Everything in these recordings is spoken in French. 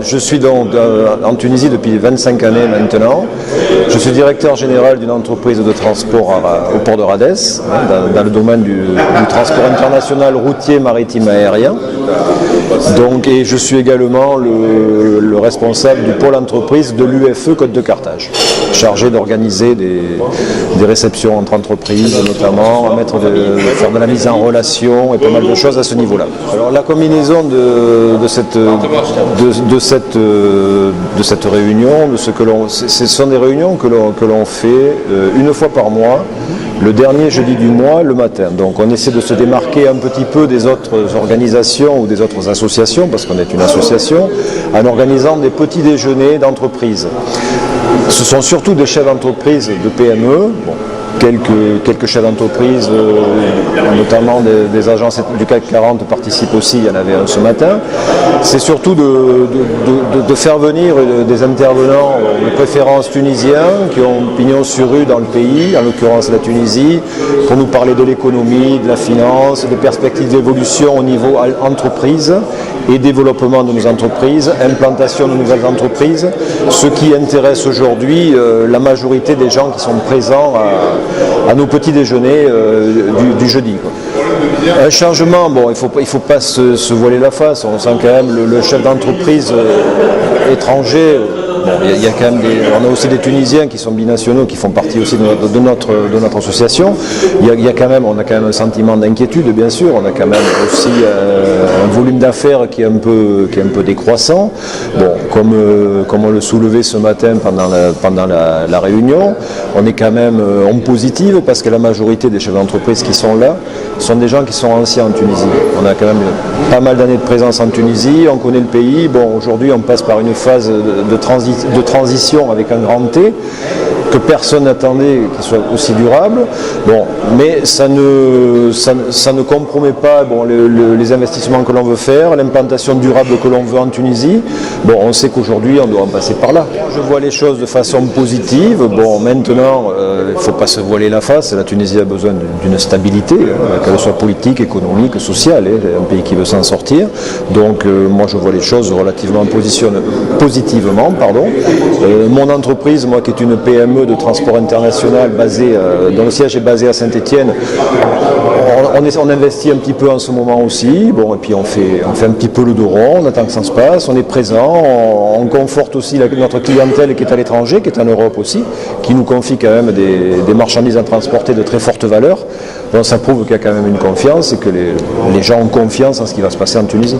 Je suis donc en Tunisie depuis 25 années maintenant. Je suis directeur général d'une entreprise de transport au port de Radès, dans le domaine du transport international routier, maritime, aérien. Et je suis également le responsable du pôle entreprise de l'UFE Côte de Carthage, chargé d'organiser des réceptions entre entreprises, notamment, faire de la mise en relation et pas mal de choses à ce niveau-là. Alors la combinaison de cette réunion, ce sont des réunions que l'on fait une fois par mois, le dernier jeudi du mois, le matin. Donc on essaie de se démarquer un petit peu des autres organisations ou des autres associations, parce qu'on est une association, en organisant des petits déjeuners d'entreprise. Ce sont surtout des chefs d'entreprise de PME, quelques chefs d'entreprise, notamment des agences du CAC 40 participent aussi, il y en avait un ce matin. C'est surtout de faire venir des intervenants de préférence tunisiens qui ont pignon sur rue dans le pays, en l'occurrence la Tunisie, pour nous parler de l'économie, de la finance, des perspectives d'évolution au niveau entreprise et développement de nos entreprises, implantation de nouvelles entreprises, ce qui intéresse aujourd'hui la majorité des gens qui sont présents à nos petits déjeuners du jeudi. Un changement, il faut pas se voiler la face, on sent quand même le chef d'entreprise étranger. Il y a quand même on a aussi des Tunisiens qui sont binationaux, qui font partie aussi de notre association. On a quand même un sentiment d'inquiétude, bien sûr. On a quand même aussi un volume d'affaires qui est un peu décroissant. Comme on le soulevait ce matin pendant la réunion, on est quand même en positive parce que la majorité des chefs d'entreprise qui sont là sont des gens qui sont anciens en Tunisie. On a quand même pas mal d'années de présence en Tunisie, on connaît le pays. Aujourd'hui, on passe par une phase de transition avec un grand T que personne n'attendait qu'il soit aussi durable. Mais ça ne compromet pas les investissements que l'on veut faire, l'implantation durable que l'on veut en Tunisie. On sait qu'aujourd'hui, on doit en passer par là. Je vois les choses de façon positive. Maintenant, il ne faut pas se voiler la face. La Tunisie a besoin d'une stabilité, qu'elle soit politique, économique, sociale. Un pays qui veut s'en sortir. Moi, je vois les choses relativement positivement. Mon entreprise, moi qui est une PME de transport international dont le siège est basé à Saint-Étienne, on investit un petit peu en ce moment aussi, et puis on fait un petit peu le dos rond, on attend que ça se passe, on est présent, on conforte aussi notre clientèle qui est à l'étranger, qui est en Europe aussi, qui nous confie quand même des marchandises à transporter de très forte valeur. Ça prouve qu'il y a quand même une confiance et que les gens ont confiance en ce qui va se passer en Tunisie.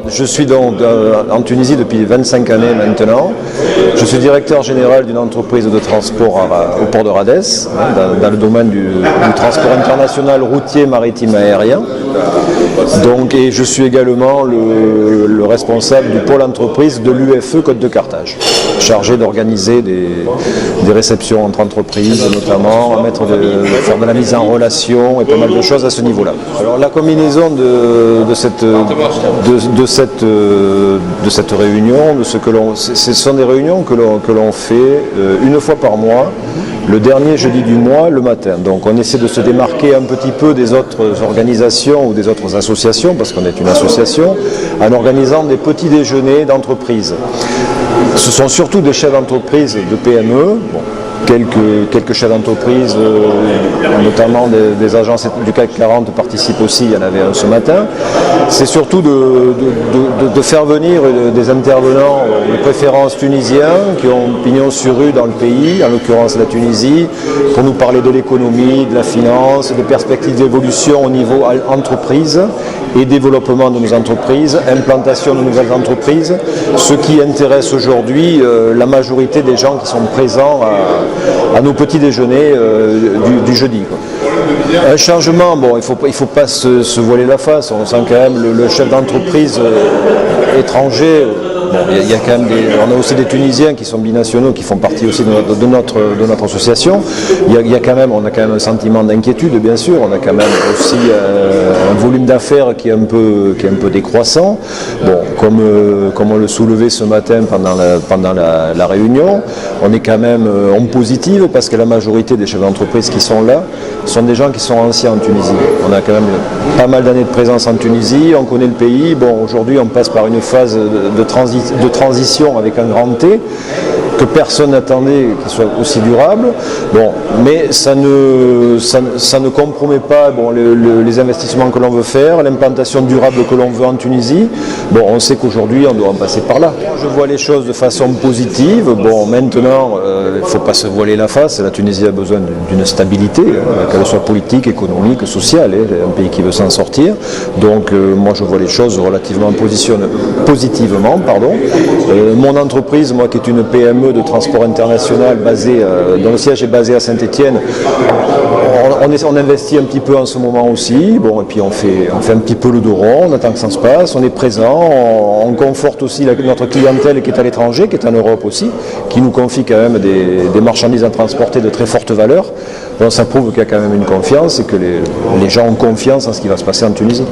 Je suis donc en Tunisie depuis 25 années maintenant. Je suis directeur général d'une entreprise de transport au port de Radès, dans le domaine du transport international routier, maritime, aérien. Et je suis également le responsable du pôle entreprise de l'UFE Côte de Carthage, chargé d'organiser des réceptions entre entreprises, notamment, faire de la mise en relation et pas mal de choses à ce niveau-là. Alors la combinaison de cette réunion, ce sont des réunions que l'on fait une fois par mois, le dernier jeudi du mois, le matin. Donc on essaie de se démarquer un petit peu des autres organisations ou des autres associations, parce qu'on est une association, en organisant des petits déjeuners d'entreprise. Ce sont surtout des chefs d'entreprise de PME, quelques chefs d'entreprise, notamment des agences du CAC 40 participent aussi, il y en avait un ce matin. C'est surtout de faire venir des intervenants de préférence tunisiens qui ont pignon sur rue dans le pays, en l'occurrence la Tunisie, pour nous parler de l'économie, de la finance, des perspectives d'évolution au niveau entreprise et développement de nos entreprises, implantation de nouvelles entreprises, ce qui intéresse aujourd'hui la majorité des gens qui sont présents à nos petits déjeuners du jeudi. Un changement, il faut pas se voiler la face, on sent quand même le chef d'entreprise étranger. il y a quand même on a aussi des Tunisiens qui sont binationaux, qui font partie aussi de notre association. On a quand même un sentiment d'inquiétude, bien sûr. On a quand même aussi un volume d'affaires qui est un peu décroissant. Bon, comme on le soulevait ce matin pendant la réunion, on est quand même en positive parce que la majorité des chefs d'entreprise qui sont là sont des gens qui sont anciens en Tunisie. On a quand même pas mal d'années de présence en Tunisie, on connaît le pays. Bon, aujourd'hui, on passe par une phase de transition avec un grand T que personne n'attendait qu'il soit aussi durable. Bon, mais ça ne compromet pas les investissements que l'on veut faire, l'implantation durable que l'on veut en Tunisie. Bon, on sait qu'aujourd'hui, on doit en passer par là. Je vois les choses de façon positive. Bon, maintenant, il ne faut pas se voiler la face. La Tunisie a besoin d'une stabilité, qu'elle soit politique, économique, sociale. Un pays qui veut s'en sortir. Donc, moi, je vois les choses relativement positivement. Mon entreprise, moi, qui est une PME de transport international dont le siège est basé à Saint-Étienne, on investit un petit peu en ce moment aussi. Bon, et puis on fait un petit peu le dos rond, on attend que ça se passe, on est présent, on conforte aussi notre clientèle qui est à l'étranger, qui est en Europe aussi, qui nous confie quand même des marchandises à transporter de très forte valeur. Donc ça prouve qu'il y a quand même une confiance et que les gens ont confiance en ce qui va se passer en Tunisie.